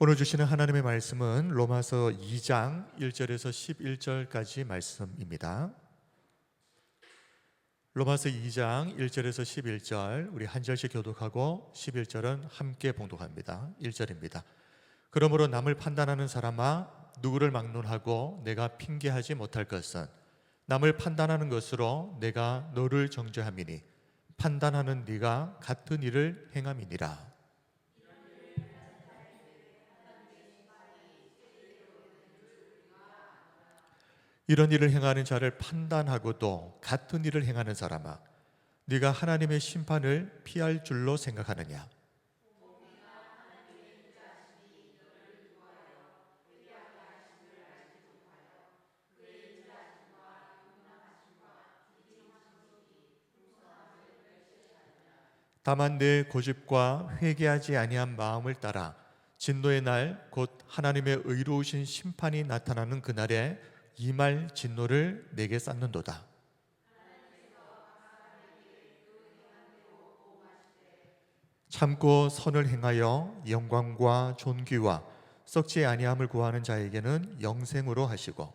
오늘 주시는 하나님의 말씀은 로마서 2장 1절에서 11절까지 말씀입니다. 로마서 2장 1절에서 11절 우리 한 절씩 교독하고 11절은 함께 봉독합니다. 1절입니다. 그러므로 남을 판단하는 사람아 누구를 막론하고 내가 핑계하지 못할 것은 남을 판단하는 것으로 내가 너를 정죄함이니 판단하는 네가 같은 일을 행함이니라. 이런 일을 행하는 자를 판단하고도 같은 일을 행하는 사람아 네가 하나님의 심판을 피할 줄로 생각하느냐. 다만 내 고집과 회개하지 아니한 마음을 따라 진노의 날 곧 하나님의 의로우신 심판이 나타나는 그날에 이 말 진노를 내게 쌓는도다. 참고 선을 행하여 영광과 존귀와 썩지 아니함을 구하는 자에게는 영생으로 하시고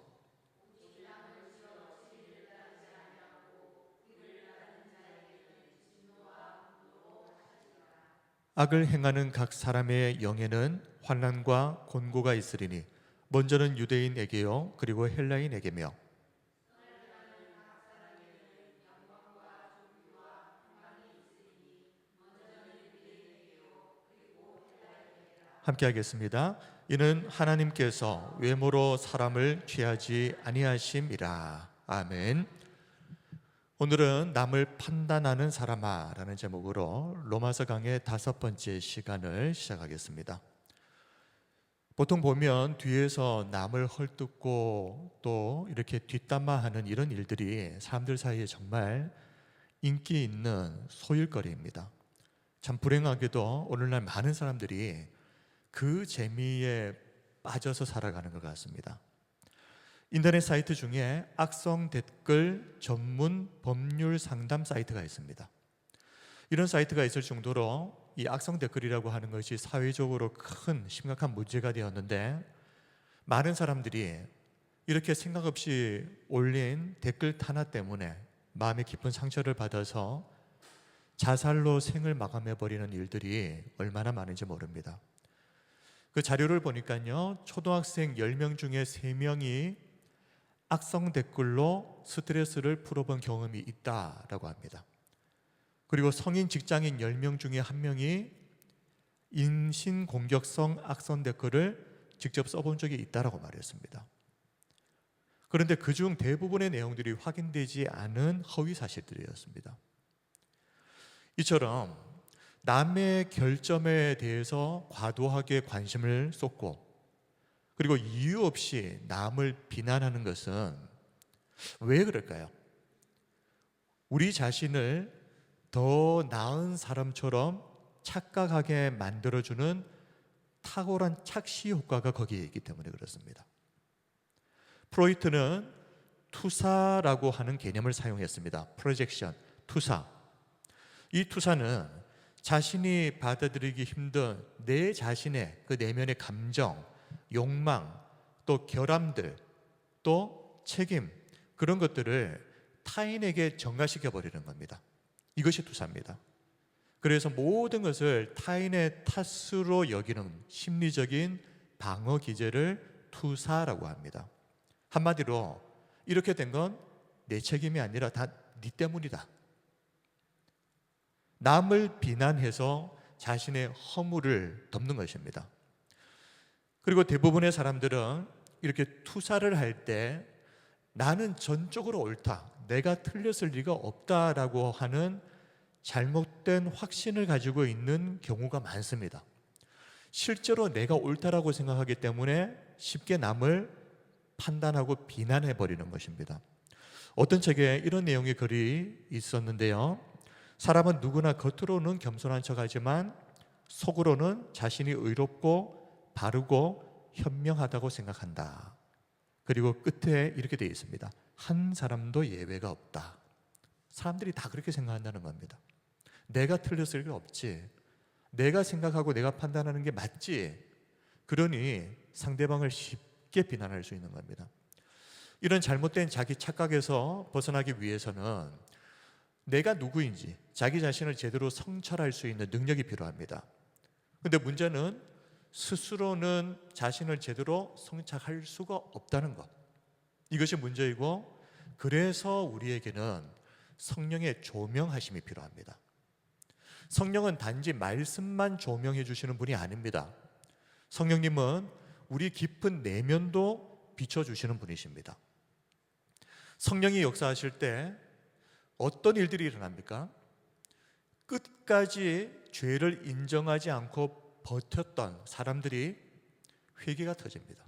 악을 행하는 각 사람의 영에는 환난과 곤고가 있으리니 먼저는 유대인에게요 그리고 헬라인에게며 함께 하겠습니다. 이는 하나님께서 외모로 사람을 취하지 아니하심이라. 아멘. 오늘은 남을 판단하는 사람아 라는 제목으로 로마서 강의 5번째 시간을 시작하겠습니다. 보통 보면 뒤에서 남을 헐뜯고 또 이렇게 뒷담화하는 이런 일들이 사람들 사이에 정말 인기 있는 소일거리입니다. 참 불행하게도 오늘날 많은 사람들이 그 재미에 빠져서 살아가는 것 같습니다. 인터넷 사이트 중에 악성 댓글 전문 법률 상담 사이트가 있습니다. 이런 사이트가 있을 정도로 이 악성 댓글이라고 하는 것이 사회적으로 큰 심각한 문제가 되었는데 많은 사람들이 이렇게 생각 없이 올린 댓글 탄화 때문에 마음의 깊은 상처를 받아서 자살로 생을 마감해버리는 일들이 얼마나 많은지 모릅니다. 그 자료를 보니까요, 초등학생 10명 중에 3명이 악성 댓글로 스트레스를 풀어본 경험이 있다라고 합니다. 그리고 성인 직장인 10명 중에 1명이 인신공격성 악성 댓글을 직접 써본 적이 있다라고 말했습니다. 그런데 그중 대부분의 내용들이 확인되지 않은 허위 사실들이었습니다. 이처럼 남의 결점에 대해서 과도하게 관심을 쏟고 그리고 이유 없이 남을 비난하는 것은 왜 그럴까요? 우리 자신을 더 나은 사람처럼 착각하게 만들어주는 탁월한 착시 효과가 거기에 있기 때문에 그렇습니다. 프로이트는 투사라고 하는 개념을 사용했습니다. 프로젝션, 투사. 이 투사는 자신이 받아들이기 힘든 내 자신의 그 내면의 감정, 욕망, 또 결함들, 또 책임, 그런 것들을 타인에게 전가시켜 버리는 겁니다. 이것이 투사입니다. 그래서 모든 것을 타인의 탓으로 여기는 심리적인 방어 기제를 투사라고 합니다. 한마디로 이렇게 된 건 내 책임이 아니라 다 네 때문이다. 남을 비난해서 자신의 허물을 덮는 것입니다. 그리고 대부분의 사람들은 이렇게 투사를 할 때 나는 전적으로 옳다, 내가 틀렸을 리가 없다라고 하는 잘못된 확신을 가지고 있는 경우가 많습니다. 실제로 내가 옳다라고 생각하기 때문에 쉽게 남을 판단하고 비난해 버리는 것입니다. 어떤 책에 이런 내용의 글이 있었는데요. 사람은 누구나 겉으로는 겸손한 척하지만 속으로는 자신이 의롭고 바르고 현명하다고 생각한다. 그리고 끝에 이렇게 되어 있습니다. 한 사람도 예외가 없다. 사람들이 다 그렇게 생각한다는 겁니다. 내가 틀렸을 리 없지, 내가 생각하고 내가 판단하는 게 맞지, 그러니 상대방을 쉽게 비난할 수 있는 겁니다. 이런 잘못된 자기 착각에서 벗어나기 위해서는 내가 누구인지 자기 자신을 제대로 성찰할 수 있는 능력이 필요합니다. 그런데 문제는 스스로는 자신을 제대로 성찰할 수가 없다는 것, 이것이 문제이고, 그래서 우리에게는 성령의 조명하심이 필요합니다. 성령은 단지 말씀만 조명해 주시는 분이 아닙니다. 성령님은 우리 깊은 내면도 비춰주시는 분이십니다. 성령이 역사하실 때 어떤 일들이 일어납니까? 끝까지 죄를 인정하지 않고 버텼던 사람들이 회개가 터집니다.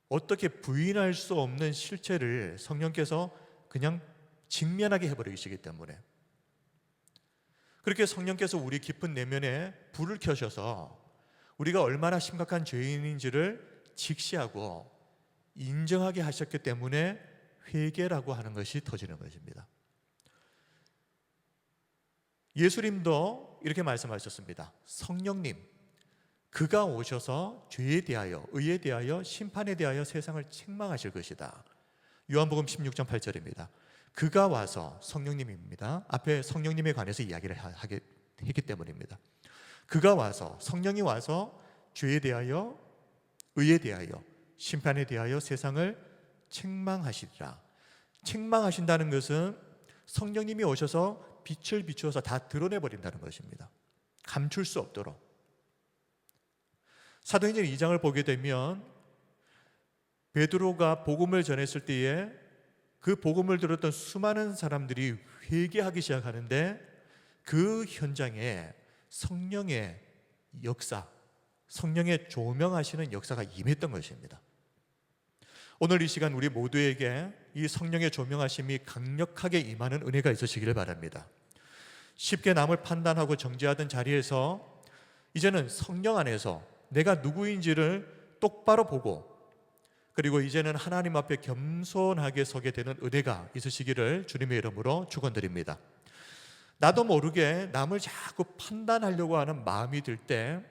어떻게 부인할 수 없는 실체를 성령께서 그냥 직면하게 해버리시기 때문에, 그렇게 성령께서 우리 깊은 내면에 불을 켜셔서 우리가 얼마나 심각한 죄인인지를 직시하고 인정하게 하셨기 때문에 회개라고 하는 것이 터지는 것입니다. 예수님도 이렇게 말씀하셨습니다. 성령님, 그가 오셔서 죄에 대하여, 의에 대하여, 심판에 대하여 세상을 책망하실 것이다. 요한복음 16장 8절입니다. 그가 와서, 성령님입니다. 앞에 성령님에 관해서 이야기를 하게 했기 때문입니다. 그가 와서, 성령이 와서 죄에 대하여, 의에 대하여, 심판에 대하여 세상을 책망하시리라. 책망하신다는 것은 성령님이 오셔서 빛을 비추어서 다 드러내버린다는 것입니다. 감출 수 없도록. 사도행전 2장을 보게 되면 베드로가 복음을 전했을 때에 그 복음을 들었던 수많은 사람들이 회개하기 시작하는데, 그 현장에 성령의 역사, 성령의 조명하시는 역사가 임했던 것입니다. 오늘 이 시간 우리 모두에게 이 성령의 조명하심이 강력하게 임하는 은혜가 있으시기를 바랍니다. 쉽게 남을 판단하고 정죄하던 자리에서 이제는 성령 안에서 내가 누구인지를 똑바로 보고, 그리고 이제는 하나님 앞에 겸손하게 서게 되는 은혜가 있으시기를 주님의 이름으로 축원드립니다. 나도 모르게 남을 자꾸 판단하려고 하는 마음이 들 때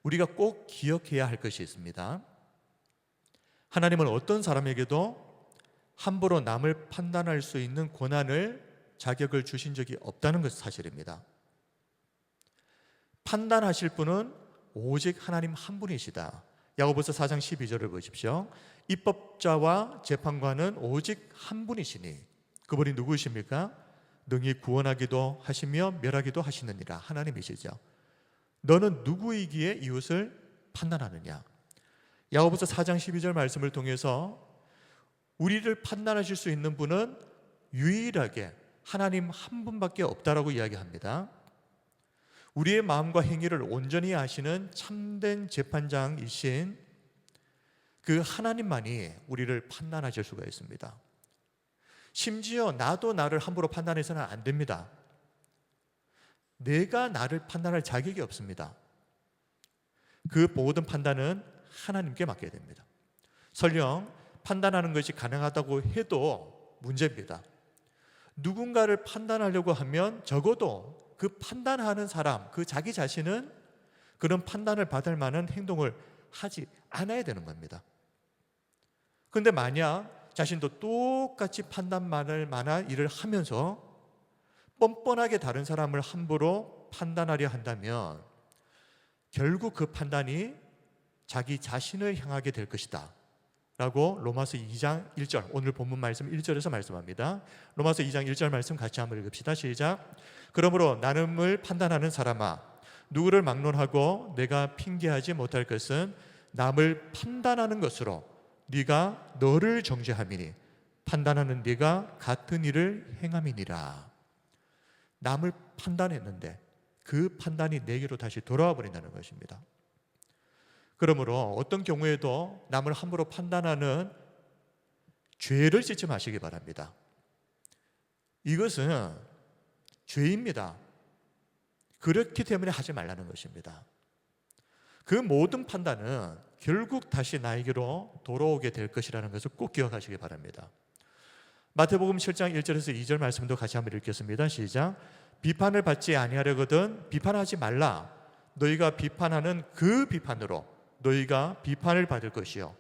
우리가 꼭 기억해야 할 것이 있습니다. 하나님은 어떤 사람에게도 함부로 남을 판단할 수 있는 권한을, 자격을 주신 적이 없다는 것이 사실입니다. 판단하실 분은 오직 하나님 한 분이시다. 야고보서 4장 12절을 보십시오. 입법자와 재판관은 오직 한 분이시니 그분이 누구이십니까? 능히 구원하기도 하시며 멸하기도 하시느니라. 하나님이시죠. 너는 누구이기에 이웃을 판단하느냐? 야고보서 4장 12절 말씀을 통해서 우리를 판단하실 수 있는 분은 유일하게 하나님 한 분밖에 없다라고 이야기합니다. 우리의 마음과 행위를 온전히 아시는 참된 재판장이신 그 하나님만이 우리를 판단하실 수가 있습니다. 심지어 나도 나를 함부로 판단해서는 안 됩니다. 내가 나를 판단할 자격이 없습니다. 그 모든 판단은 하나님께 맡겨야 됩니다. 설령 판단하는 것이 가능하다고 해도 문제입니다. 누군가를 판단하려고 하면 적어도 그 판단하는 사람, 그 자기 자신은 그런 판단을 받을 만한 행동을 하지 않아야 되는 겁니다. 그런데 만약 자신도 똑같이 판단받을 만한 일을 하면서 뻔뻔하게 다른 사람을 함부로 판단하려 한다면 결국 그 판단이 자기 자신을 향하게 될 것이다 라고 로마서 2장 1절, 오늘 본문 말씀 1절에서 말씀합니다. 로마서 2장 1절 말씀 같이 한번 읽읍시다. 시작. 그러므로 나름을 판단하는 사람아, 누구를 막론하고 내가 핑계하지 못할 것은 남을 판단하는 것으로 네가 너를 정죄함이니 판단하는 네가 같은 일을 행함이니라. 남을 판단했는데 그 판단이 내게로 다시 돌아와 버린다는 것입니다. 그러므로 어떤 경우에도 남을 함부로 판단하는 죄를 짓지 마시기 바랍니다. 이것은 죄입니다. 그렇기 때문에 하지 말라는 것입니다. 그 모든 판단은 결국 다시 나에게로 돌아오게 될 것이라는 것을 꼭 기억하시기 바랍니다. 마태복음 7장 1절에서 2절 말씀도 같이 한번 읽겠습니다. 시작. 비판을 받지 아니하려거든 비판하지 말라. 너희가 비판하는 그 비판으로 너희가 비판을 받을 것이요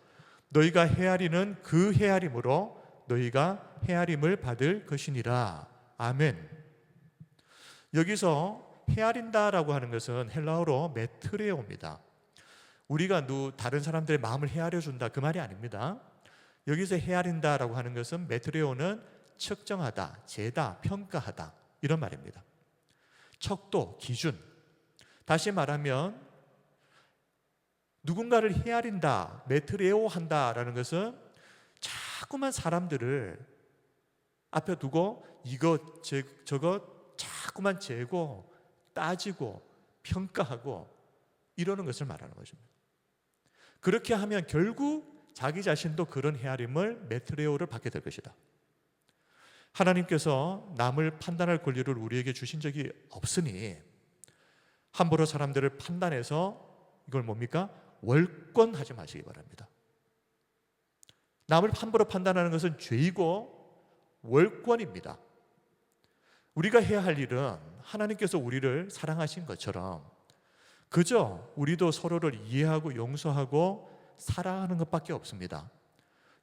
너희가 헤아리는 그 헤아림으로 너희가 헤아림을 받을 것이니라. 아멘. 여기서 헤아린다라고 하는 것은 헬라어로 메트레오입니다. 우리가 다른 사람들의 마음을 헤아려 준다 그 말이 아닙니다. 여기서 헤아린다라고 하는 것은 메트레오는 측정하다, 재다, 평가하다 이런 말입니다. 척도, 기준. 다시 말하면 누군가를 헤아린다, 메트레오 한다라는 것은 자꾸만 사람들을 앞에 두고 이것, 저것 자꾸만 재고 따지고 평가하고 이러는 것을 말하는 것입니다. 그렇게 하면 결국 자기 자신도 그런 헤아림을 메트레오를 받게 될 것이다. 하나님께서 남을 판단할 권리를 우리에게 주신 적이 없으니 함부로 사람들을 판단해서 이걸 뭡니까? 월권하지 마시기 바랍니다. 남을 함부로 판단하는 것은 죄이고 월권입니다. 우리가 해야 할 일은 하나님께서 우리를 사랑하신 것처럼 그저 우리도 서로를 이해하고 용서하고 사랑하는 것밖에 없습니다.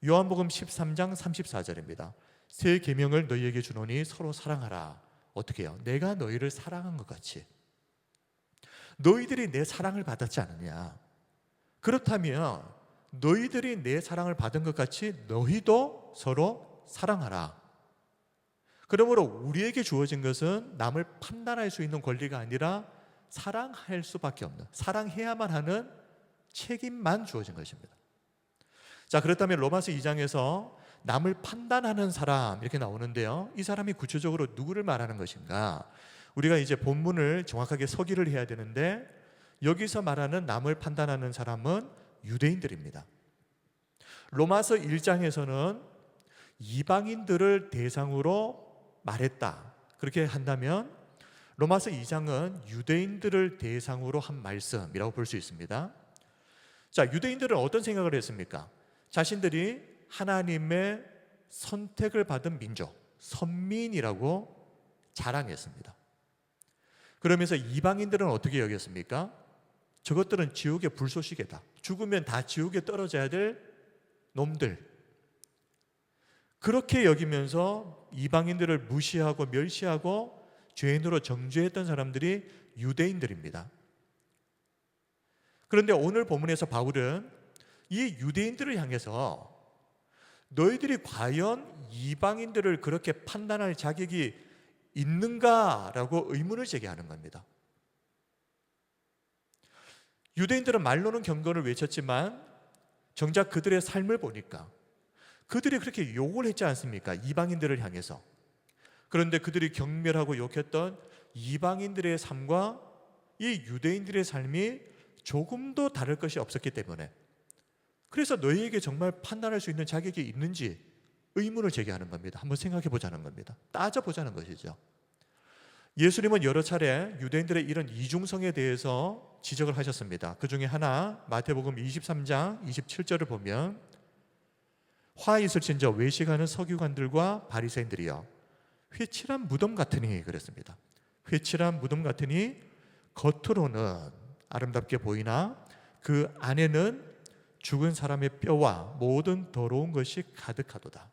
요한복음 13장 34절입니다. 새 계명을 너희에게 주노니 서로 사랑하라. 어떻게 해요? 내가 너희를 사랑한 것 같이. 너희들이 내 사랑을 받았지 않느냐? 그렇다면 너희들이 내 사랑을 받은 것 같이 너희도 서로 사랑하라. 그러므로 우리에게 주어진 것은 남을 판단할 수 있는 권리가 아니라 사랑할 수밖에 없는, 사랑해야만 하는 책임만 주어진 것입니다. 자, 그렇다면 로마서 2장에서 남을 판단하는 사람 이렇게 나오는데요, 이 사람이 구체적으로 누구를 말하는 것인가? 우리가 이제 본문을 정확하게 서기를 해야 되는데 여기서 말하는 남을 판단하는 사람은 유대인들입니다. 로마서 1장에서는 이방인들을 대상으로 말했다. 그렇게 한다면 로마서 2장은 유대인들을 대상으로 한 말씀이라고 볼 수 있습니다. 자, 유대인들은 어떤 생각을 했습니까? 자신들이 하나님의 선택을 받은 민족, 선민이라고 자랑했습니다. 그러면서 이방인들은 어떻게 여겼습니까? 저것들은 지옥의 불쏘시개다. 죽으면 다 지옥에 떨어져야 될 놈들. 그렇게 여기면서 이방인들을 무시하고 멸시하고 죄인으로 정죄했던 사람들이 유대인들입니다. 그런데 오늘 본문에서 바울은 이 유대인들을 향해서 너희들이 과연 이방인들을 그렇게 판단할 자격이 있는가라고 의문을 제기하는 겁니다. 유대인들은 말로는 경건을 외쳤지만 정작 그들의 삶을 보니까 그들이 그렇게 욕을 했지 않습니까? 이방인들을 향해서. 그런데 그들이 경멸하고 욕했던 이방인들의 삶과 이 유대인들의 삶이 조금도 다를 것이 없었기 때문에, 그래서 너희에게 정말 판단할 수 있는 자격이 있는지 의문을 제기하는 겁니다. 한번 생각해 보자는 겁니다. 따져보자는 것이죠. 예수님은 여러 차례 유대인들의 이런 이중성에 대해서 지적을 하셨습니다. 그 중에 하나, 마태복음 23장 27절을 보면 화 있을진저 외식하는 서기관들과 바리새인들이여 회칠한 무덤 같으니, 그랬습니다. 회칠한 무덤 같으니 겉으로는 아름답게 보이나 그 안에는 죽은 사람의 뼈와 모든 더러운 것이 가득하도다.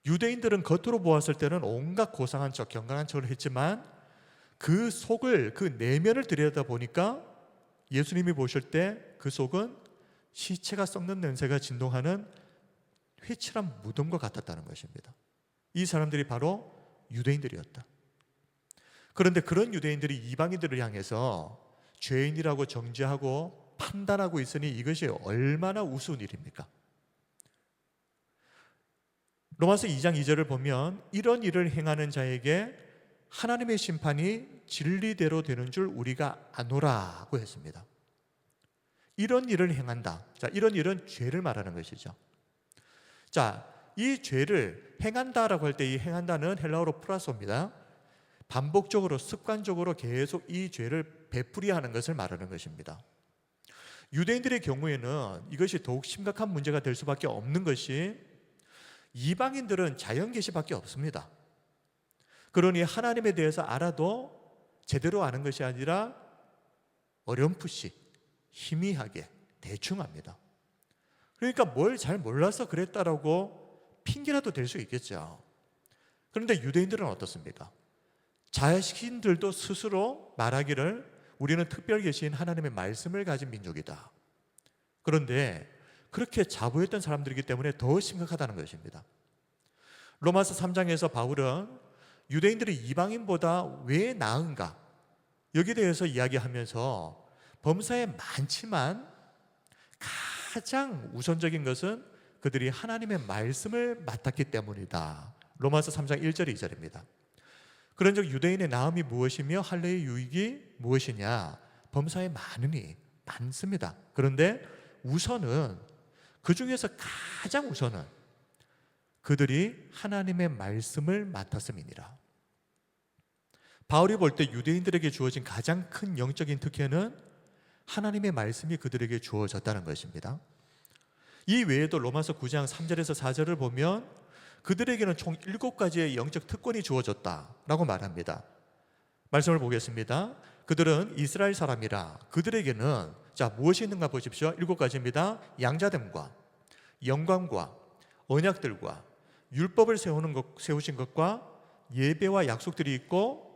유대인들은 겉으로 보았을 때는 온갖 고상한 척, 경건한 척을 했지만 그 속을, 그 내면을 들여다보니까 예수님이 보실 때 그 속은 시체가 썩는 냄새가 진동하는 회칠한 무덤과 같았다는 것입니다. 이 사람들이 바로 유대인들이었다. 그런데 그런 유대인들이 이방인들을 향해서 죄인이라고 정죄하고 판단하고 있으니 이것이 얼마나 우스운 일입니까? 로마서 2장 2절을 보면 이런 일을 행하는 자에게 하나님의 심판이 진리대로 되는 줄 우리가 아노라고 했습니다. 이런 일을 행한다. 자, 이런 일은 죄를 말하는 것이죠. 자, 이 죄를 행한다라고 할 때 이 행한다는 헬라어로 프라소입니다. 반복적으로 습관적으로 계속 이 죄를 베풀이하는 것을 말하는 것입니다. 유대인들의 경우에는 이것이 더욱 심각한 문제가 될 수밖에 없는 것이 이방인들은 자연 계시밖에 없습니다. 그러니 하나님에 대해서 알아도 제대로 아는 것이 아니라 어렴풋이 희미하게 대충 합니다. 그러니까 뭘 잘 몰라서 그랬다라고 핑계라도 댈 수 있겠죠. 그런데 유대인들은 어떻습니까? 자신들도 스스로 말하기를 우리는 특별 계신 하나님의 말씀을 가진 민족이다. 그런데 그렇게 자부했던 사람들이기 때문에 더 심각하다는 것입니다. 로마서 3장에서 바울은 유대인들이 이방인보다 왜 나은가? 여기에 대해서 이야기하면서 범사에 많지만 가장 우선적인 것은 그들이 하나님의 말씀을 맡았기 때문이다. 로마서 3장 1절 2절입니다. 그런즉 유대인의 나음이 무엇이며 할례의 유익이 무엇이냐? 범사에 많으니 많습니다. 그런데 우선은 그 중에서 가장 우선은 그들이 하나님의 말씀을 맡았음이니라. 바울이 볼 때 유대인들에게 주어진 가장 큰 영적인 특혜는 하나님의 말씀이 그들에게 주어졌다는 것입니다. 이 외에도 로마서 9장 3절에서 4절을 보면 그들에게는 총 7가지의 영적 특권이 주어졌다라고 말합니다. 말씀을 보겠습니다. 그들은 이스라엘 사람이라 그들에게는 무엇이 있는가 보십시오. 7가지입니다. 양자됨과 영광과 언약들과 율법을 세우신 것과 예배와 약속들이 있고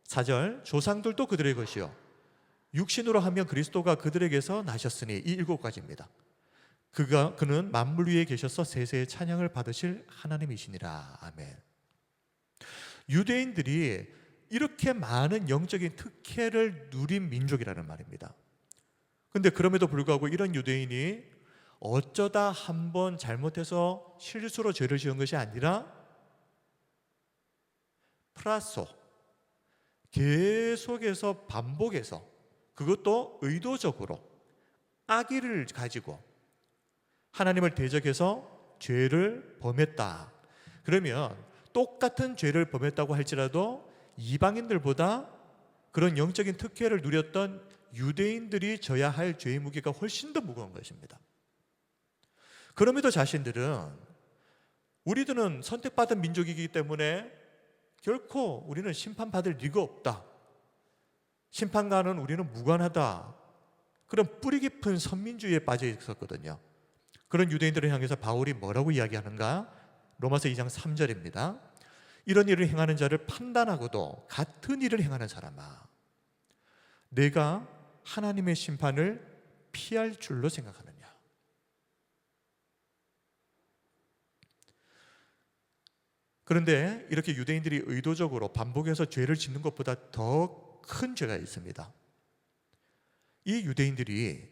4절 조상들도 그들의 것이요 육신으로 하면 그리스도가 그들에게서 나셨으니 이 7가지입니다. 그는 만물 위에 계셔서 세세의 찬양을 받으실 하나님이시니라. 아멘. 유대인들이 이렇게 많은 영적인 특혜를 누린 민족이라는 말입니다. 그런데 그럼에도 불구하고 이런 유대인이 어쩌다 한번 잘못해서 실수로 죄를 지은 것이 아니라 프라소 계속해서 반복해서 그것도 의도적으로 악의를 가지고 하나님을 대적해서 죄를 범했다. 그러면 똑같은 죄를 범했다고 할지라도 이방인들보다 그런 영적인 특혜를 누렸던 유대인들이 져야 할 죄의 무게가 훨씬 더 무거운 것입니다. 그럼에도 자신들은 우리들은 선택받은 민족이기 때문에 결코 우리는 심판받을 리가 없다. 심판과는 우리는 무관하다. 그런 뿌리 깊은 선민주의에 빠져 있었거든요. 그런 유대인들을 향해서 바울이 뭐라고 이야기하는가? 로마서 2장 3절입니다. 이런 일을 행하는 자를 판단하고도 같은 일을 행하는 사람아, 내가 하나님의 심판을 피할 줄로 생각하느냐? 그런데 이렇게 유대인들이 의도적으로 반복해서 죄를 짓는 것보다 더 큰 죄가 있습니다. 이 유대인들이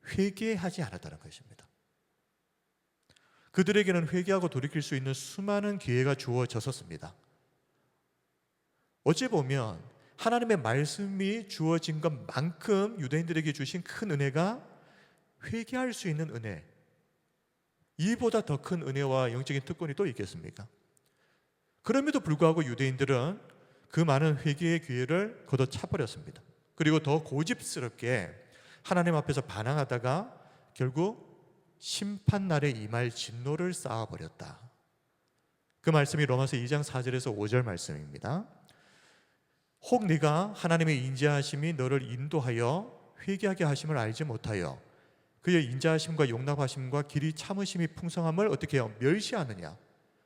회개하지 않았다는 것입니다. 그들에게는 회개하고 돌이킬 수 있는 수많은 기회가 주어졌었습니다. 어찌 보면 하나님의 말씀이 주어진 것만큼 유대인들에게 주신 큰 은혜가 회개할 수 있는 은혜, 이보다 더 큰 은혜와 영적인 특권이 또 있겠습니까? 그럼에도 불구하고 유대인들은 그 많은 회개의 기회를 걷어차버렸습니다. 그리고 더 고집스럽게 하나님 앞에서 반항하다가 결국 심판날에 임할 진노를 쌓아버렸다. 그 말씀이 로마서 2장 4절에서 5절 말씀입니다. 혹 네가 하나님의 인자하심이 너를 인도하여 회개하게 하심을 알지 못하여 그의 인자하심과 용납하심과 길이 참으심이 풍성함을 어떻게 해요? 멸시하느냐?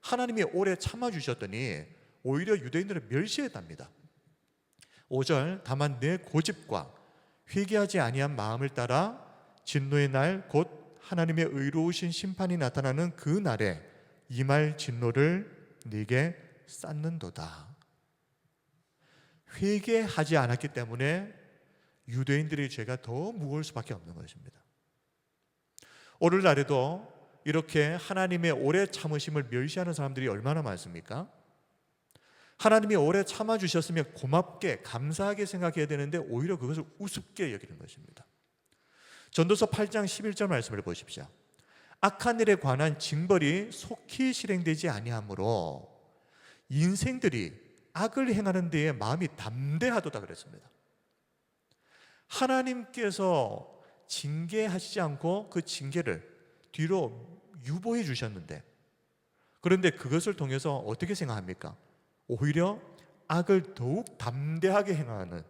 하나님이 오래 참아주셨더니 오히려 유대인들을 멸시했답니다. 5절 다만 내 고집과 회개하지 아니한 마음을 따라 진노의 날 곧 하나님의 의로우신 심판이 나타나는 그 날에 임할 진노를 네게 쌓는도다. 회개하지 않았기 때문에 유대인들의 죄가 더 무거울 수밖에 없는 것입니다. 오늘날에도 이렇게 하나님의 오래 참으심을 멸시하는 사람들이 얼마나 많습니까? 하나님이 오래 참아주셨으면 고맙게 감사하게 생각해야 되는데 오히려 그것을 우습게 여기는 것입니다. 전도서 8장 11절 말씀을 보십시오. 악한 일에 관한 징벌이 속히 실행되지 아니하므로 인생들이 악을 행하는 데에 마음이 담대하도다 그랬습니다. 하나님께서 징계하시지 않고 그 징계를 뒤로 유보해 주셨는데, 그런데 그것을 통해서 어떻게 생각합니까? 오히려 악을 더욱 담대하게 행하는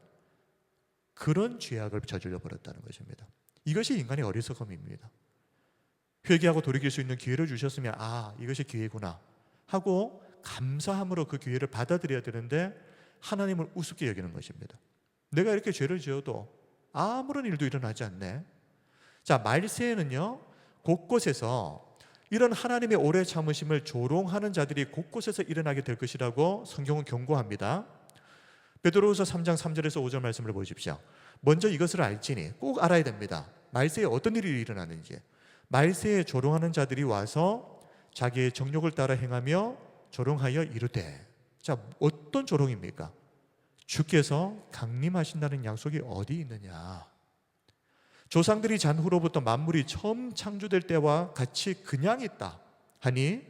그런 죄악을 저질러 버렸다는 것입니다. 이것이 인간의 어리석음입니다. 회개하고 돌이킬 수 있는 기회를 주셨으면 이것이 기회구나 하고 감사함으로 그 기회를 받아들여야 되는데 하나님을 우습게 여기는 것입니다. 내가 이렇게 죄를 지어도 아무런 일도 일어나지 않네. 자, 말세에는요 곳곳에서 이런 하나님의 오래 참으심을 조롱하는 자들이 곳곳에서 일어나게 될 것이라고 성경은 경고합니다. 베드로후서 3장 3절에서 5절 말씀을 보십시오. 먼저 이것을 알지니, 꼭 알아야 됩니다. 말세에 어떤 일이 일어나는지. 말세에 조롱하는 자들이 와서 자기의 정욕을 따라 행하며 조롱하여 이르되. 자, 어떤 조롱입니까? 주께서 강림하신다는 약속이 어디 있느냐. 조상들이 잔 후로부터 만물이 처음 창조될 때와 같이 그냥 있다 하니,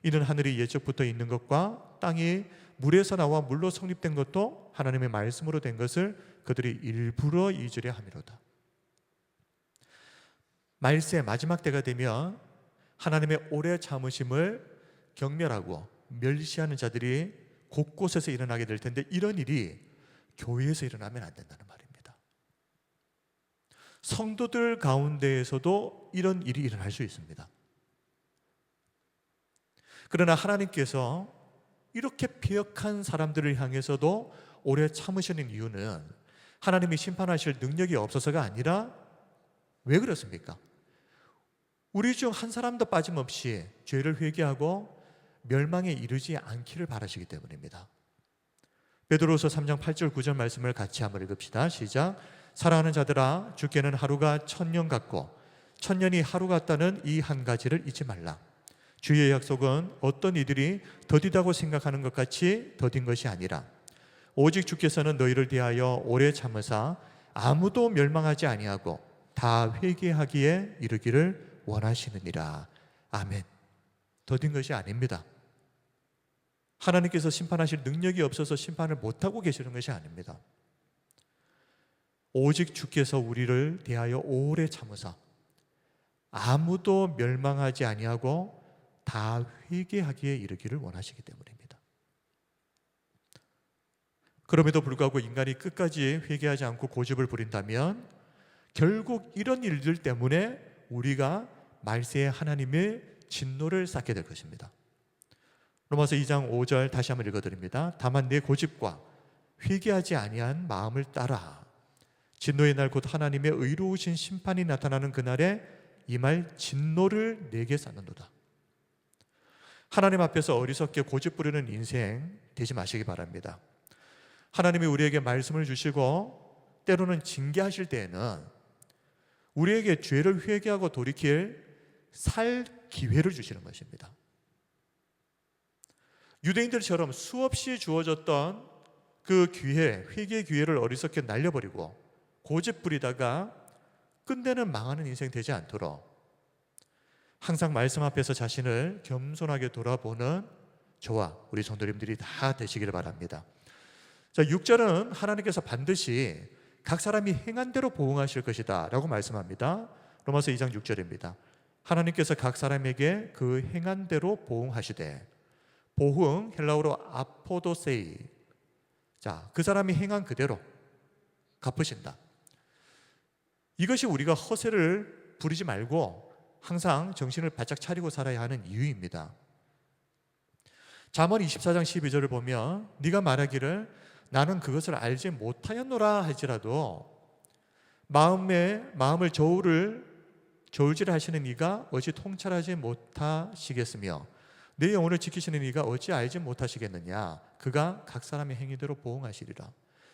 이는 하늘이 예적부터 있는 것과 땅이 물에서 나와 물로 성립된 것도 하나님의 말씀으로 된 것을 그들이 일부러 잊으려 함이로다. 말세 마지막 때가 되면 하나님의 오래 참으심을 경멸하고 멸시하는 자들이 곳곳에서 일어나게 될 텐데, 이런 일이 교회에서 일어나면 안 된다는 말입니다. 성도들 가운데에서도 이런 일이 일어날 수 있습니다. 그러나 하나님께서 이렇게 피역한 사람들을 향해서도 오래 참으시는 이유는 하나님이 심판하실 능력이 없어서가 아니라, 왜 그렇습니까? 우리 중 한 사람도 빠짐없이 죄를 회개하고 멸망에 이르지 않기를 바라시기 때문입니다. 베드로후서 3장 8절 9절 말씀을 같이 한번 읽읍시다. 시작. 사랑하는 자들아, 주께는 하루가 1000년 같고 1000년이 하루 같다는 이 한 가지를 잊지 말라. 주의 약속은 어떤 이들이 더디다고 생각하는 것 같이 더딘 것이 아니라, 오직 주께서는 너희를 대하여 오래 참으사 아무도 멸망하지 아니하고 다 회개하기에 이르기를 원하시느니라. 아멘. 더딘 것이 아닙니다. 하나님께서 심판하실 능력이 없어서 심판을 못하고 계시는 것이 아닙니다. 오직 주께서 우리를 대하여 오래 참으사 아무도 멸망하지 아니하고 다 회개하기에 이르기를 원하시기 때문입니다. 그럼에도 불구하고 인간이 끝까지 회개하지 않고 고집을 부린다면 결국 이런 일들 때문에 우리가 말세에 하나님의 진노를 쌓게 될 것입니다. 로마서 2장 5절 다시 한번 읽어드립니다. 다만 내 고집과 회개하지 아니한 마음을 따라 진노의 날 곧 하나님의 의로우신 심판이 나타나는 그날에 임할 진노를 내게 쌓는도다. 하나님 앞에서 어리석게 고집 부리는 인생 되지 마시기 바랍니다. 하나님이 우리에게 말씀을 주시고 때로는 징계하실 때에는 우리에게 죄를 회개하고 돌이킬 살 기회를 주시는 것입니다. 유대인들처럼 수없이 주어졌던 그 기회, 회개의 기회를 어리석게 날려버리고 고집 부리다가 끝내는 망하는 인생 되지 않도록 항상 말씀 앞에서 자신을 겸손하게 돌아보는 저와 우리 성도님들이 다 되시기를 바랍니다. 자, 6절은 하나님께서 반드시 각 사람이 행한 대로 보응하실 것이다 라고 말씀합니다. 로마서 2장 6절입니다. 하나님께서 각 사람에게 그 행한 대로 보응하시되, 보응 헬라어로 아포도세이, 자, 그 사람이 행한 그대로 갚으신다. 이것이 우리가 허세를 부리지 말고 항상 정신을 바짝 차리고 살아야 하는 이유입니다. 잠언 24장 12절을 보면 네가 말하기를 나는 그것을 알지 못하였노라 할지라도 마음을 저울질 하시는 이가 어찌 통찰하지 못하시겠으며 내 영혼을 지키시는 이가 어찌 알지 못하시겠느냐. 그가 각 사람의 행위대로 보응하시리라.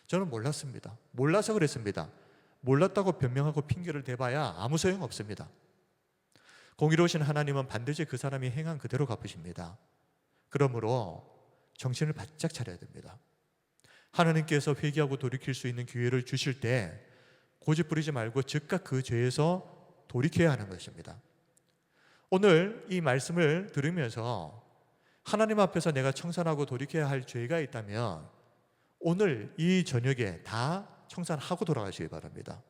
저는 몰랐습니다. 몰라서 그랬습니다. 몰랐다고 변명하고 핑계를 대봐야 아무 소용없습니다. 공의로우신 하나님은 반드시 그 사람이 행한 그대로 갚으십니다. 그러므로 정신을 바짝 차려야 됩니다. 하나님께서 회개하고 돌이킬 수 있는 기회를 주실 때 고집 부리지 말고 즉각 그 죄에서 돌이켜야 하는 것입니다. 오늘 이 말씀을 들으면서 하나님 앞에서 내가 청산하고 돌이켜야 할 죄가 있다면 오늘 이 저녁에 다 청산하고 돌아가시기 바랍니다.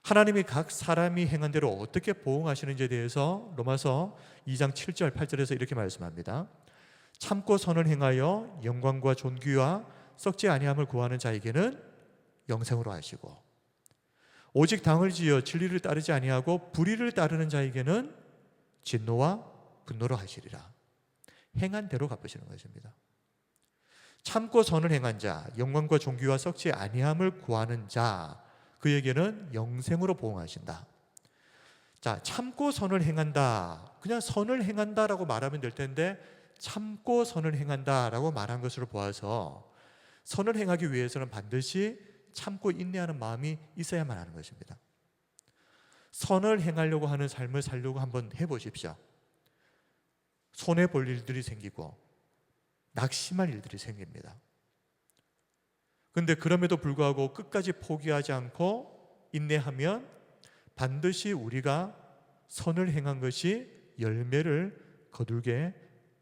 하나님이 각 사람이 행한 대로 어떻게 보응하시는지에 대해서 로마서 2장 7절 8절에서 이렇게 말씀합니다. 참고 선을 행하여 영광과 존귀와 썩지 아니함을 구하는 자에게는 영생으로 하시고, 오직 당을 지어 진리를 따르지 아니하고 불의를 따르는 자에게는 진노와 분노로 하시리라. 행한 대로 갚으시는 것입니다. 참고 선을 행한 자, 영광과 존귀와 썩지 아니함을 구하는 자, 그에게는 영생으로 보응하신다. 자, 참고 선을 행한다. 그냥 선을 행한다라고 말하면 될 텐데 참고 선을 행한다라고 말한 것으로 보아서 선을 행하기 위해서는 반드시 참고 인내하는 마음이 있어야만 하는 것입니다. 선을 행하려고 하는 삶을 살려고 한번 해보십시오. 손해볼 일들이 생기고 낙심할 일들이 생깁니다. 그런데 그럼에도 불구하고 끝까지 포기하지 않고 인내하면 반드시 우리가 선을 행한 것이 열매를 거두게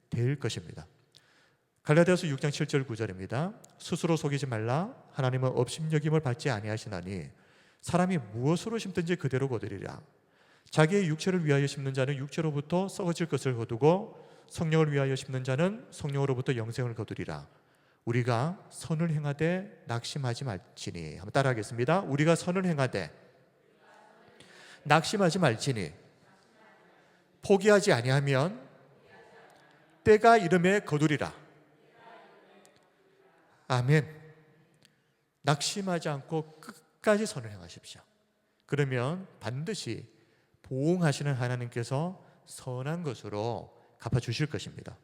될 것입니다. 갈라디아서 6장 7절 9절입니다. 스스로 속이지 말라. 하나님은 업신여김을 받지 아니하시나니 사람이 무엇으로 심든지 그대로 거두리라. 자기의 육체를 위하여 심는 자는 육체로부터 썩어질 것을 거두고 성령을 위하여 심는 자는 성령으로부터 영생을 거두리라. 우리가 선을 행하되 낙심하지 말지니. 한번 따라하겠습니다. 우리가 선을 행하되 낙심하지 말지니 포기하지 아니하면 때가 이름에 거두리라. 아멘. 낙심하지 않고 끝까지 선을 행하십시오. 그러면 반드시 보응하시는 하나님께서 선한 것으로 갚아주실 것입니다.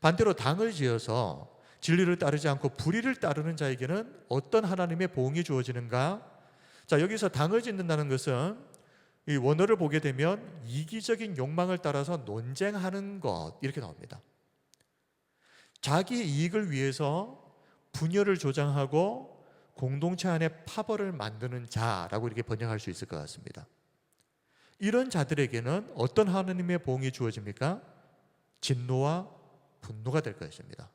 반대로 당을 지어서 진리를 따르지 않고 불의를 따르는 자에게는 어떤 하나님의 보응이 주어지는가? 자, 여기서 당을 짓는다는 것은 이 원어를 보게 되면 이기적인 욕망을 따라서 논쟁하는 것, 이렇게 나옵니다. 자기 이익을 위해서 분열을 조장하고 공동체 안에 파벌을 만드는 자라고 이렇게 번역할 수 있을 것 같습니다. 이런 자들에게는 어떤 하나님의 보응이 주어집니까? 진노와 분노가 될 것입니다.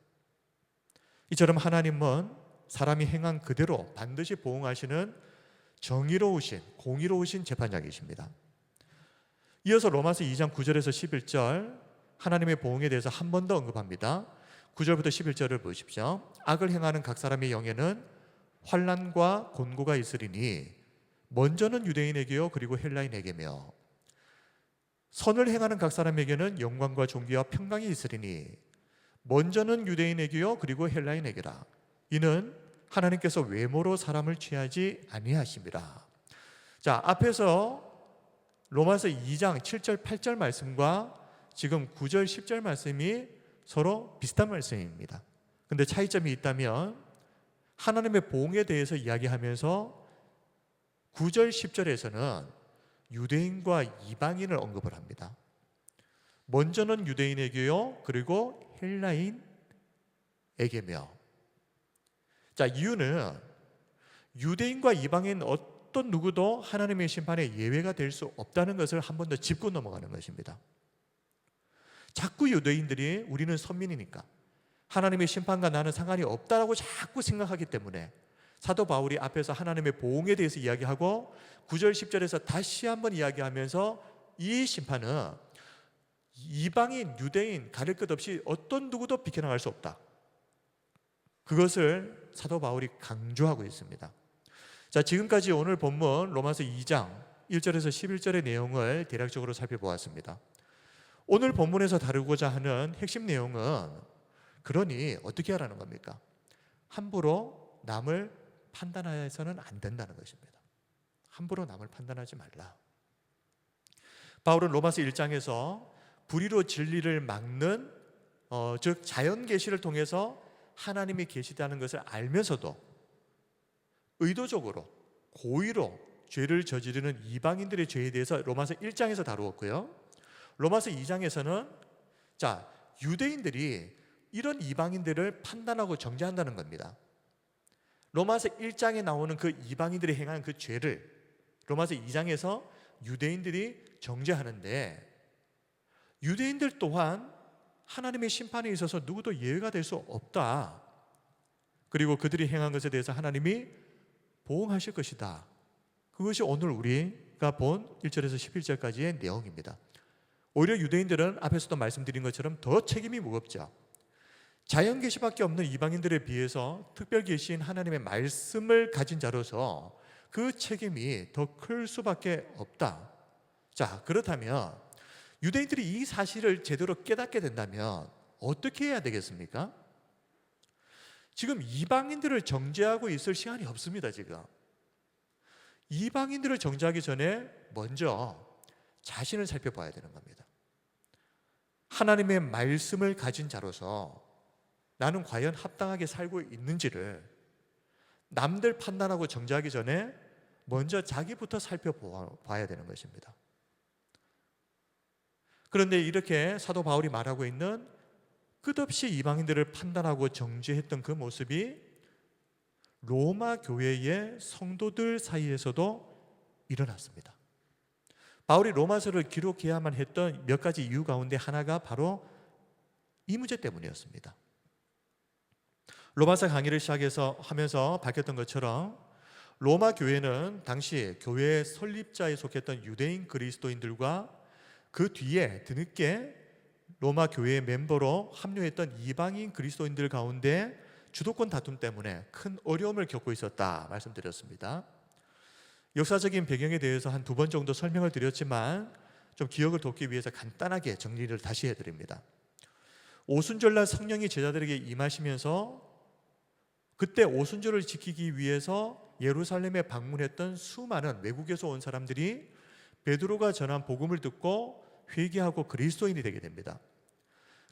이처럼 하나님은 사람이 행한 그대로 반드시 보응하시는 정의로우신, 공의로우신 재판장이십니다. 이어서 로마서 2장 9절에서 11절 하나님의 보응에 대해서 한 번 더 언급합니다. 9절부터 11절을 보십시오. 악을 행하는 각 사람의 영에는 환난과 곤고가 있으리니 먼저는 유대인에게요 그리고 헬라인에게며 선을 행하는 각 사람에게는 영광과 존귀와 평강이 있으리니 먼저는 유대인에게요 그리고 헬라인에게라. 이는 하나님께서 외모로 사람을 취하지 아니하심이라. 자, 앞에서 로마서 2장 7절 8절 말씀과 지금 9절 10절 말씀이 서로 비슷한 말씀입니다. 그런데 차이점이 있다면 하나님의 보응에 대해서 이야기하면서 9절 10절에서는 유대인과 이방인을 언급을 합니다. 먼저는 유대인에게요 그리고 헬라인에게며. 자, 이유는 유대인과 이방인 어떤 누구도 하나님의 심판에 예외가 될 수 없다는 것을 한 번 더 짚고 넘어가는 것입니다. 자꾸 유대인들이 우리는 선민이니까 하나님의 심판과 나는 상관이 없다라고 자꾸 생각하기 때문에 사도 바울이 앞에서 하나님의 보응에 대해서 이야기하고 9절 10절에서 다시 한번 이야기하면서 이 심판은 이방인, 유대인 가릴 것 없이 어떤 누구도 비켜나갈 수 없다. 그것을 사도 바울이 강조하고 있습니다. 자, 지금까지 오늘 본문 로마서 2장 1절에서 11절의 내용을 대략적으로 살펴보았습니다. 오늘 본문에서 다루고자 하는 핵심 내용은 그러니 어떻게 하라는 겁니까? 함부로 남을 판단해서는 안 된다는 것입니다. 함부로 남을 판단하지 말라. 바울은 로마서 1장에서 불의로 진리를 막는 즉 자연 계시를 통해서 하나님이 계시다는 것을 알면서도 의도적으로 고의로 죄를 저지르는 이방인들의 죄에 대해서 로마서 1장에서 다루었고요. 로마서 2장에서는 자, 유대인들이 이런 이방인들을 판단하고 정죄한다는 겁니다. 로마서 1장에 나오는 그 이방인들이 행한 그 죄를 로마서 2장에서 유대인들이 정죄하는데 유대인들 또한 하나님의 심판에 있어서 누구도 예외가 될 수 없다. 그리고 그들이 행한 것에 대해서 하나님이 보응하실 것이다. 그것이 오늘 우리가 본 1절에서 11절까지의 내용입니다. 오히려 유대인들은 앞에서도 말씀드린 것처럼 더 책임이 무겁죠. 자연 계시밖에 없는 이방인들에 비해서 특별 계시인 하나님의 말씀을 가진 자로서 그 책임이 더 클 수밖에 없다. 자, 그렇다면 유대인들이 이 사실을 제대로 깨닫게 된다면 어떻게 해야 되겠습니까? 지금 이방인들을 정죄하고 있을 시간이 없습니다. 지금 이방인들을 정죄하기 전에 먼저 자신을 살펴봐야 되는 겁니다. 하나님의 말씀을 가진 자로서 나는 과연 합당하게 살고 있는지를 남들 판단하고 정죄하기 전에 먼저 자기부터 살펴봐야 되는 것입니다. 그런데 이렇게 사도 바울이 말하고 있는 끝없이 이방인들을 판단하고 정죄했던 그 모습이 로마 교회의 성도들 사이에서도 일어났습니다. 바울이 로마서를 기록해야만 했던 몇 가지 이유 가운데 하나가 바로 이 문제 때문이었습니다. 로마서 강의를 시작해서 하면서 밝혔던 것처럼 로마 교회는 당시 교회의 설립자에 속했던 유대인 그리스도인들과 그 뒤에 뒤늦게 로마 교회의 멤버로 합류했던 이방인 그리스도인들 가운데 주도권 다툼 때문에 큰 어려움을 겪고 있었다 말씀드렸습니다. 역사적인 배경에 대해서 한 2번 정도 설명을 드렸지만 좀 기억을 돕기 위해서 간단하게 정리를 다시 해드립니다. 오순절날 성령이 제자들에게 임하시면서 그때 오순절을 지키기 위해서 예루살렘에 방문했던 수많은 외국에서 온 사람들이 베드로가 전한 복음을 듣고 회개하고 그리스도인이 되게 됩니다.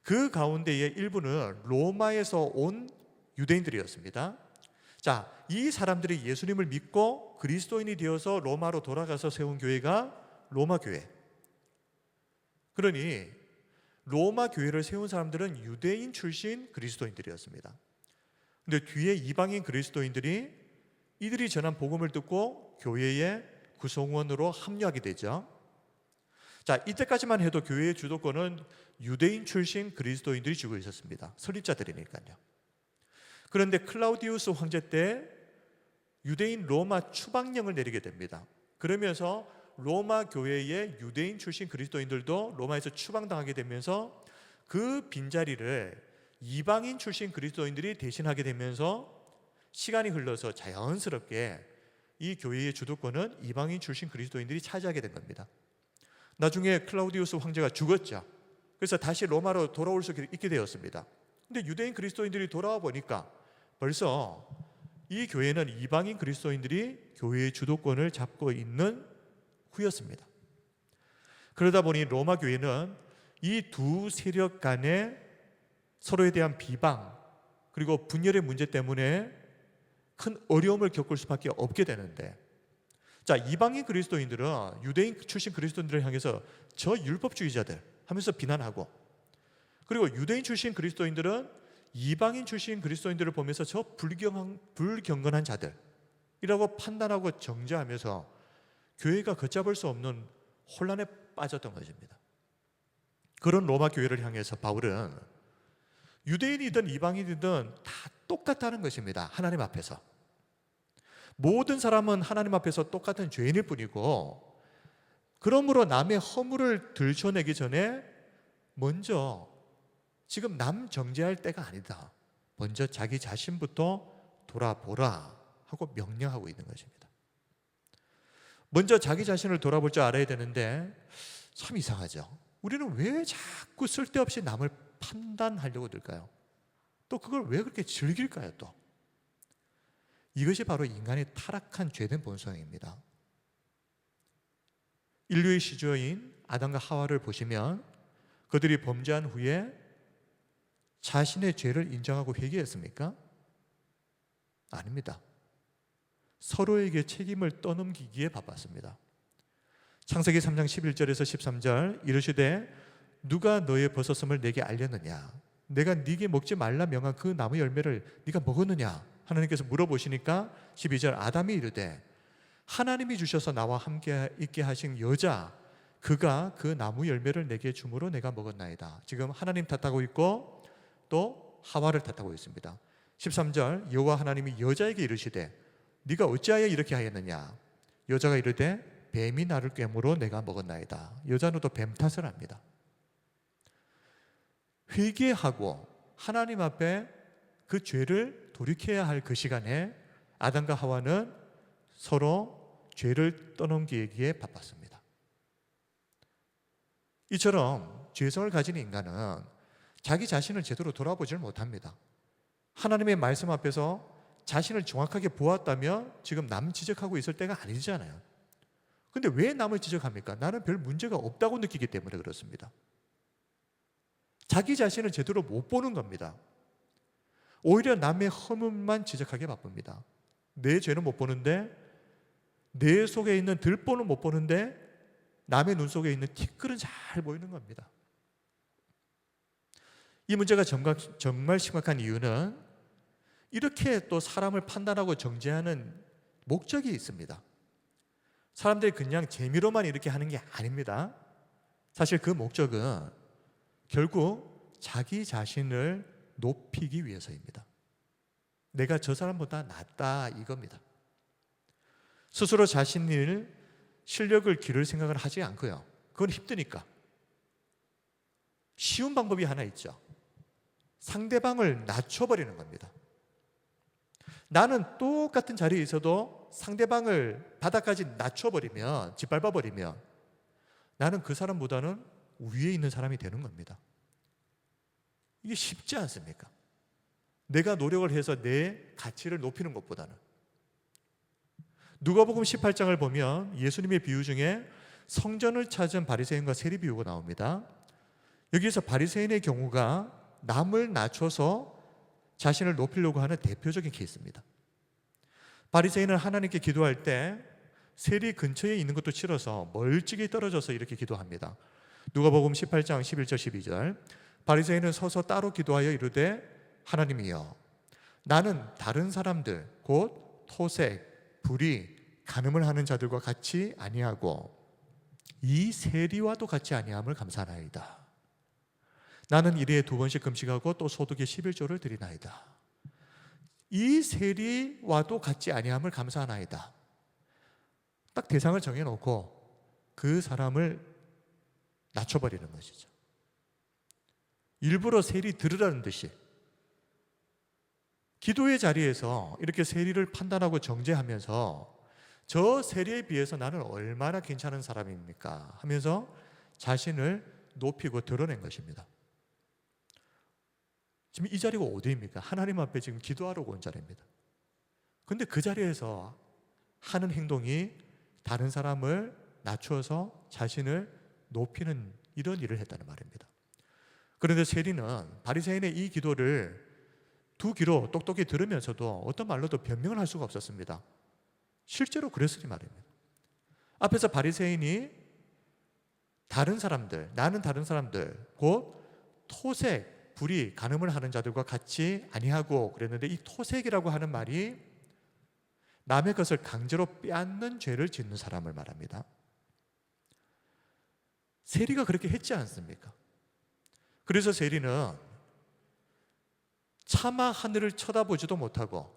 그 가운데의 일부는 로마에서 온 유대인들이었습니다. 자, 이 사람들이 예수님을 믿고 그리스도인이 되어서 로마로 돌아가서 세운 교회가 로마 교회. 그러니 로마 교회를 세운 사람들은 유대인 출신 그리스도인들이었습니다. 근데 뒤에 이방인 그리스도인들이 이들이 전한 복음을 듣고 교회의 구성원으로 합류하게 되죠. 자, 이때까지만 해도 교회의 주도권은 유대인 출신 그리스도인들이 쥐고 있었습니다. 설립자들이니까요. 그런데 클라우디우스 황제 때 유대인 로마 추방령을 내리게 됩니다. 그러면서 로마 교회의 유대인 출신 그리스도인들도 로마에서 추방당하게 되면서 그 빈자리를 이방인 출신 그리스도인들이 대신하게 되면서 시간이 흘러서 자연스럽게 이 교회의 주도권은 이방인 출신 그리스도인들이 차지하게 된 겁니다. 나중에 클라우디우스 황제가 죽었죠. 그래서 다시 로마로 돌아올 수 있게 되었습니다. 근데 유대인 그리스도인들이 돌아와 보니까 벌써 이 교회는 이방인 그리스도인들이 교회의 주도권을 잡고 있는 후였습니다. 그러다 보니 로마 교회는 이 두 세력 간의 서로에 대한 비방 그리고 분열의 문제 때문에 큰 어려움을 겪을 수밖에 없게 되는데, 자, 이방인 그리스도인들은 유대인 출신 그리스도인들을 향해서 저 율법주의자들 하면서 비난하고, 그리고 유대인 출신 그리스도인들은 이방인 출신 그리스도인들을 보면서 저 불경건한 자들이라고 판단하고 정죄하면서 교회가 걷잡을 수 없는 혼란에 빠졌던 것입니다. 그런 로마 교회를 향해서 바울은 유대인이든 이방인이든 다 똑같다는 것입니다. 하나님 앞에서 모든 사람은 하나님 앞에서 똑같은 죄인일 뿐이고, 그러므로 남의 허물을 들춰내기 전에 먼저 지금 남 정죄할 때가 아니다. 먼저 자기 자신부터 돌아보라 하고 명령하고 있는 것입니다. 먼저 자기 자신을 돌아볼 줄 알아야 되는데 참 이상하죠. 우리는 왜 자꾸 쓸데없이 남을 판단하려고 들까요? 또 그걸 왜 그렇게 즐길까요? 또 이것이 바로 인간의 타락한 죄된 본성입니다. 인류의 시조인 아담과 하와를 보시면 그들이 범죄한 후에 자신의 죄를 인정하고 회개했습니까? 아닙니다. 서로에게 책임을 떠넘기기에 바빴습니다. 창세기 3장 11절에서 13절 이르시되 누가 너의 벗었음을 내게 알렸느냐? 내가 네게 먹지 말라 명한 그 나무 열매를 네가 먹었느냐? 하나님께서 물어보시니까 12절 아담이 이르되 하나님이 주셔서 나와 함께 있게 하신 여자 그가 그 나무 열매를 내게 주므로 내가 먹었나이다. 지금 하나님 탓하고 있고 또 하와를 탓하고 있습니다. 13절 여호와 하나님이 여자에게 이르시되 네가 어찌하여 이렇게 하였느냐? 여자가 이르되 뱀이 나를 꿰므로 내가 먹었나이다. 여자는 또 뱀 탓을 합니다. 회개하고 하나님 앞에 그 죄를 돌이켜야 할 그 시간에 아담과 하와는 서로 죄를 떠넘기기에 바빴습니다. 이처럼 죄성을 가진 인간은 자기 자신을 제대로 돌아보질 못합니다. 하나님의 말씀 앞에서 자신을 정확하게 보았다면 지금 남 지적하고 있을 때가 아니잖아요. 근데 왜 남을 지적합니까? 나는 별 문제가 없다고 느끼기 때문에 그렇습니다. 자기 자신을 제대로 못 보는 겁니다. 오히려 남의 허물만 지적하기에 바쁩니다. 내 죄는 못 보는데, 내 속에 있는 들보는 못 보는데 남의 눈 속에 있는 티끌은 잘 보이는 겁니다. 이 문제가 정말 심각한 이유는 이렇게 또 사람을 판단하고 정죄하는 목적이 있습니다. 사람들이 그냥 재미로만 이렇게 하는 게 아닙니다. 사실 그 목적은 결국 자기 자신을 높이기 위해서입니다. 내가 저 사람보다 낫다 이겁니다. 스스로 자신을 실력을 기를 생각을 하지 않고요. 그건 힘드니까. 쉬운 방법이 하나 있죠. 상대방을 낮춰버리는 겁니다. 나는 똑같은 자리에 있어도 상대방을 바닥까지 낮춰버리면, 짓밟아버리면 나는 그 사람보다는 위에 있는 사람이 되는 겁니다. 이게 쉽지 않습니까? 내가 노력을 해서 내 가치를 높이는 것보다는. 누가복음 18장을 보면 예수님의 비유 중에 성전을 찾은 바리새인과 세리 비유가 나옵니다. 여기서 바리새인의 경우가 남을 낮춰서 자신을 높이려고 하는 대표적인 케이스입니다. 바리새인은 하나님께 기도할 때 세리 근처에 있는 것도 싫어서 멀찍이 떨어져서 이렇게 기도합니다. 누가복음 18장 11절 12절 바리새인은 서서 따로 기도하여 이르되 하나님이여 나는 다른 사람들 곧 토색, 불의, 간음을 하는 자들과 같이 아니하고 이 세리와도 같이 아니함을 감사하나이다. 나는 일에 2번씩 금식하고 또 소득의 11조를 드리나이다. 이 세리와도 같지 아니함을 감사하나이다. 딱 대상을 정해놓고 그 사람을 낮춰버리는 것이죠. 일부러 세리 들으라는 듯이 기도의 자리에서 이렇게 세리를 판단하고 정죄하면서 저 세리에 비해서 나는 얼마나 괜찮은 사람입니까? 하면서 자신을 높이고 드러낸 것입니다. 지금 이 자리가 어디입니까? 하나님 앞에 지금 기도하러 온 자리입니다. 그런데 그 자리에서 하는 행동이 다른 사람을 낮추어서 자신을 높이는 이런 일을 했다는 말입니다. 그런데 세리는 바리새인의 이 기도를 두 귀로 똑똑히 들으면서도 어떤 말로도 변명을 할 수가 없었습니다. 실제로 그랬으니 말입니다. 앞에서 바리새인이 다른 사람들, 나는 다른 사람들, 곧 토색, 불의, 간음을 하는 자들과 같이 아니하고 그랬는데 이 토색이라고 하는 말이 남의 것을 강제로 빼앗는 죄를 짓는 사람을 말합니다. 세리가 그렇게 했지 않습니까? 그래서 세리는 차마 하늘을 쳐다보지도 못하고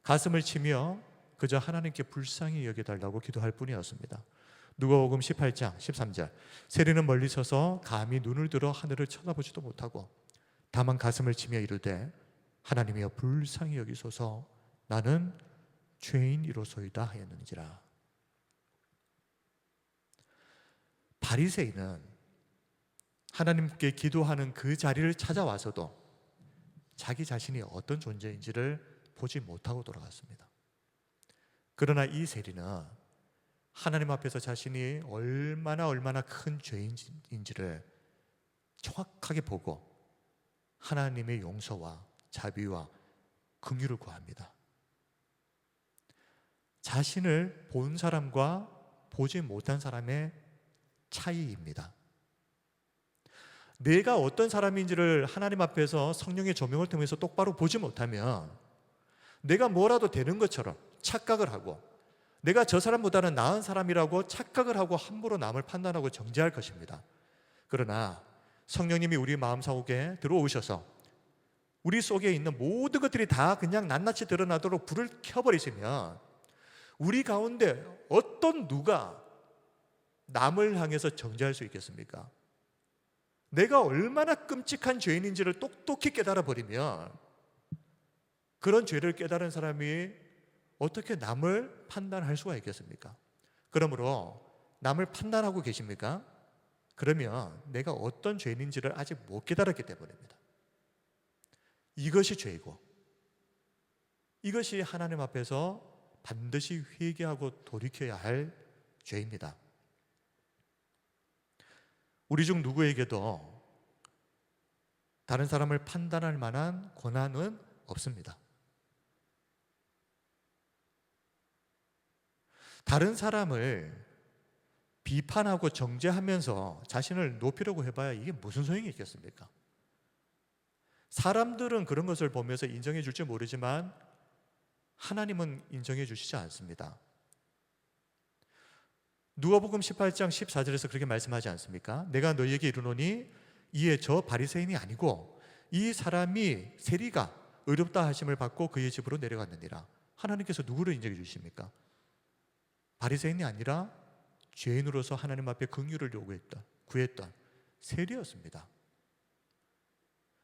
가슴을 치며 그저 하나님께 불쌍히 여겨달라고 기도할 뿐이었습니다. 누가복음 18장 13절 세리는 멀리 서서 감히 눈을 들어 하늘을 쳐다보지도 못하고 다만 가슴을 치며 이르되 하나님이여 불쌍히 여기소서 나는 죄인이로소이다 하였는지라. 바리새인은 하나님께 기도하는 그 자리를 찾아와서도 자기 자신이 어떤 존재인지를 보지 못하고 돌아갔습니다. 그러나 이 세리는 하나님 앞에서 자신이 얼마나 큰 죄인인지를 정확하게 보고 하나님의 용서와 자비와 긍휼을 구합니다. 자신을 본 사람과 보지 못한 사람의 차이입니다. 내가 어떤 사람인지를 하나님 앞에서 성령의 조명을 통해서 똑바로 보지 못하면 내가 뭐라도 되는 것처럼 착각을 하고 내가 저 사람보다는 나은 사람이라고 착각을 하고 함부로 남을 판단하고 정죄할 것입니다. 그러나 성령님이 우리 마음속에 들어오셔서 우리 속에 있는 모든 것들이 다 그냥 낱낱이 드러나도록 불을 켜버리시면 우리 가운데 어떤 누가 남을 향해서 정죄할 수 있겠습니까? 내가 얼마나 끔찍한 죄인인지를 똑똑히 깨달아 버리면 그런 죄를 깨달은 사람이 어떻게 남을 판단할 수가 있겠습니까? 그러므로 남을 판단하고 계십니까? 그러면 내가 어떤 죄인인지를 아직 못 깨달았기 때문입니다. 이것이 죄이고 이것이 하나님 앞에서 반드시 회개하고 돌이켜야 할 죄입니다. 우리 중 누구에게도 다른 사람을 판단할 만한 권한은 없습니다. 다른 사람을 비판하고 정죄하면서 자신을 높이려고 해봐야 이게 무슨 소용이 있겠습니까? 사람들은 그런 것을 보면서 인정해 줄지 모르지만 하나님은 인정해 주시지 않습니다. 누가복음 18장 14절에서 그렇게 말씀하지 않습니까? 내가 너희에게 이르노니 이에 저 바리새인이 아니고 이 사람이 세리가 의롭다 하심을 받고 그의 집으로 내려갔느니라. 하나님께서 누구를 인정해 주십니까? 바리새인이 아니라 죄인으로서 하나님 앞에 긍휼을 요구했던, 구했던 세리였습니다.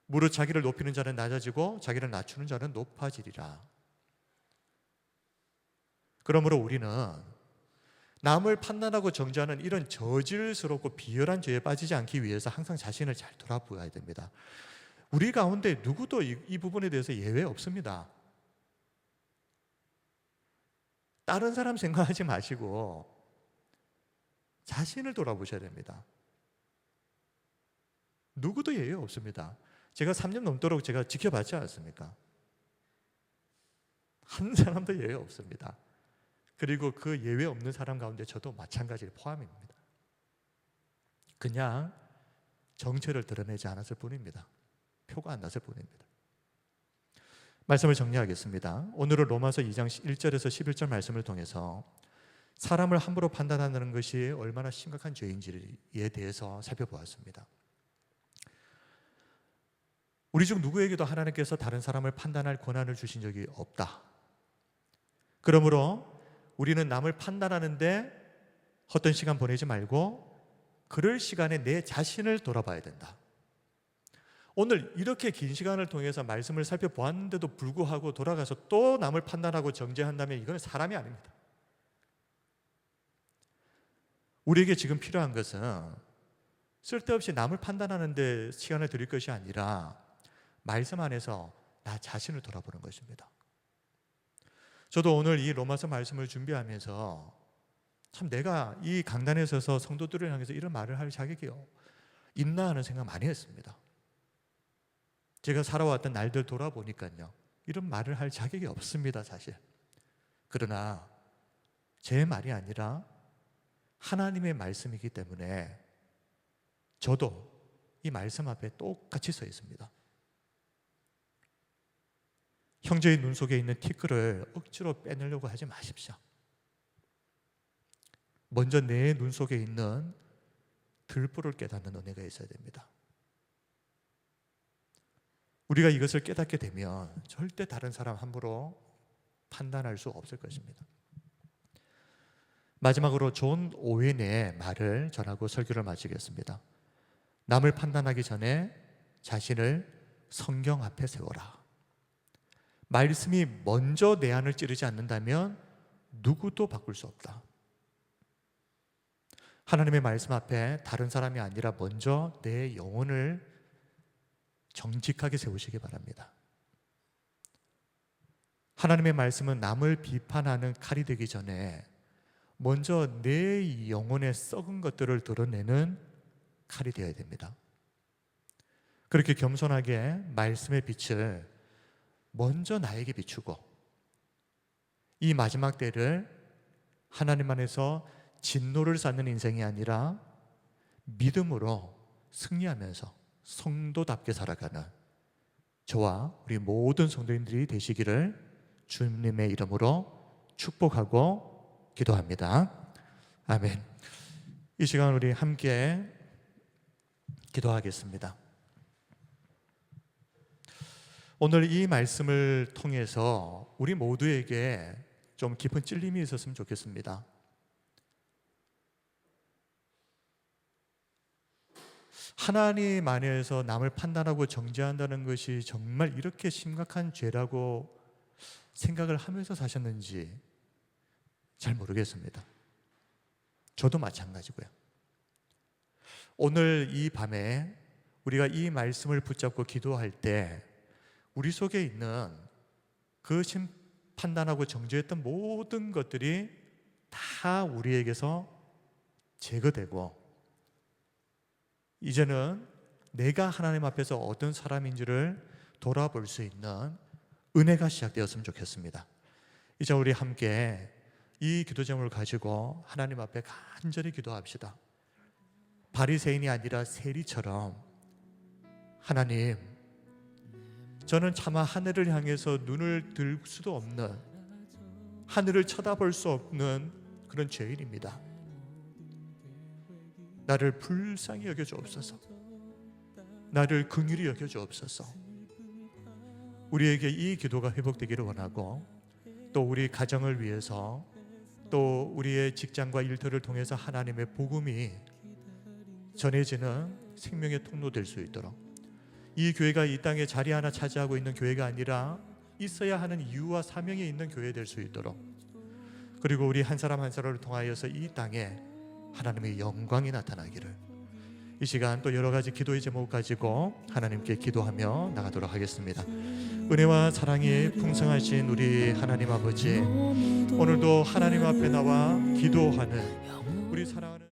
무릇 자기를 높이는 자는 낮아지고 자기를 낮추는 자는 높아지리라. 그러므로 우리는 남을 판단하고 정죄하는 이런 저질스럽고 비열한 죄에 빠지지 않기 위해서 항상 자신을 잘 돌아보아야 됩니다. 우리 가운데 누구도 이 부분에 대해서 예외 없습니다. 다른 사람 생각하지 마시고 자신을 돌아보셔야 됩니다. 누구도 예외 없습니다. 제가 3년 넘도록 제가 지켜봤지 않습니까? 한 사람도 예외 없습니다. 그리고 그 예외 없는 사람 가운데 저도 마찬가지로 포함입니다. 그냥 정체를 드러내지 않았을 뿐입니다. 표가 안 났을 뿐입니다. 말씀을 정리하겠습니다. 오늘은 로마서 2장 1절에서 11절 말씀을 통해서 사람을 함부로 판단하는 것이 얼마나 심각한 죄인지에 대해서 살펴보았습니다. 우리 중 누구에게도 하나님께서 다른 사람을 판단할 권한을 주신 적이 없다. 그러므로 우리는 남을 판단하는데 헛된 시간 보내지 말고 그럴 시간에 내 자신을 돌아봐야 된다. 오늘 이렇게 긴 시간을 통해서 말씀을 살펴보았는데도 불구하고 돌아가서 또 남을 판단하고 정죄한다면 이건 사람이 아닙니다. 우리에게 지금 필요한 것은 쓸데없이 남을 판단하는 데 시간을 들일 것이 아니라 말씀 안에서 나 자신을 돌아보는 것입니다. 저도 오늘 이 로마서 말씀을 준비하면서 참 내가 이 강단에 서서 성도들을 향해서 이런 말을 할 자격이 있나 하는 생각 많이 했습니다. 제가 살아왔던 날들 돌아보니까요, 이런 말을 할 자격이 없습니다, 사실. 그러나 제 말이 아니라 하나님의 말씀이기 때문에 저도 이 말씀 앞에 똑같이 서 있습니다. 형제의 눈 속에 있는 티끌을 억지로 빼내려고 하지 마십시오. 먼저 내 눈 속에 있는 들보를 깨닫는 은혜가 있어야 됩니다. 우리가 이것을 깨닫게 되면 절대 다른 사람 함부로 판단할 수 없을 것입니다. 마지막으로 존 오웬의 말을 전하고 설교를 마치겠습니다. 남을 판단하기 전에 자신을 성경 앞에 세워라. 말씀이 먼저 내 안을 찌르지 않는다면 누구도 바꿀 수 없다. 하나님의 말씀 앞에 다른 사람이 아니라 먼저 내 영혼을 정직하게 세우시기 바랍니다. 하나님의 말씀은 남을 비판하는 칼이 되기 전에 먼저 내 영혼의 썩은 것들을 드러내는 칼이 되어야 됩니다. 그렇게 겸손하게 말씀의 빛을 먼저 나에게 비추고 이 마지막 때를 하나님 안에서 진노를 쌓는 인생이 아니라 믿음으로 승리하면서 성도답게 살아가는 저와 우리 모든 성도님들이 되시기를 주님의 이름으로 축복하고 기도합니다. 아멘. 이 시간 우리 함께 기도하겠습니다. 오늘 이 말씀을 통해서 우리 모두에게 좀 깊은 찔림이 있었으면 좋겠습니다. 하나님 안에서 남을 판단하고 정죄한다는 것이 정말 이렇게 심각한 죄라고 생각을 하면서 사셨는지 잘 모르겠습니다. 저도 마찬가지고요. 오늘 이 밤에 우리가 이 말씀을 붙잡고 기도할 때 우리 속에 있는 그 판단하고 정죄했던 모든 것들이 다 우리에게서 제거되고 이제는 내가 하나님 앞에서 어떤 사람인지를 돌아볼 수 있는 은혜가 시작되었으면 좋겠습니다. 이제 우리 함께 이 기도 제목을 가지고 하나님 앞에 간절히 기도합시다. 바리새인이 아니라 세리처럼 하나님, 저는 차마 하늘을 향해서 눈을 들 수도 없는, 하늘을 쳐다볼 수 없는 그런 죄인입니다. 나를 불쌍히 여겨주옵소서. 나를 긍휼히 여겨주옵소서. 우리에게 이 기도가 회복되기를 원하고, 또 우리 가정을 위해서, 또 우리의 직장과 일터를 통해서 하나님의 복음이 전해지는 생명의 통로 될 수 있도록, 이 교회가 이 땅에 자리 하나 차지하고 있는 교회가 아니라 있어야 하는 이유와 사명이 있는 교회 될 수 있도록, 그리고 우리 한 사람 한 사람을 통하여서 이 땅에 하나님의 영광이 나타나기를, 이 시간 또 여러 가지 기도의 제목 가지고 하나님께 기도하며 나가도록 하겠습니다. 은혜와 사랑이 풍성하신 우리 하나님 아버지, 오늘도 하나님 앞에 나와 기도하는 우리 사랑하는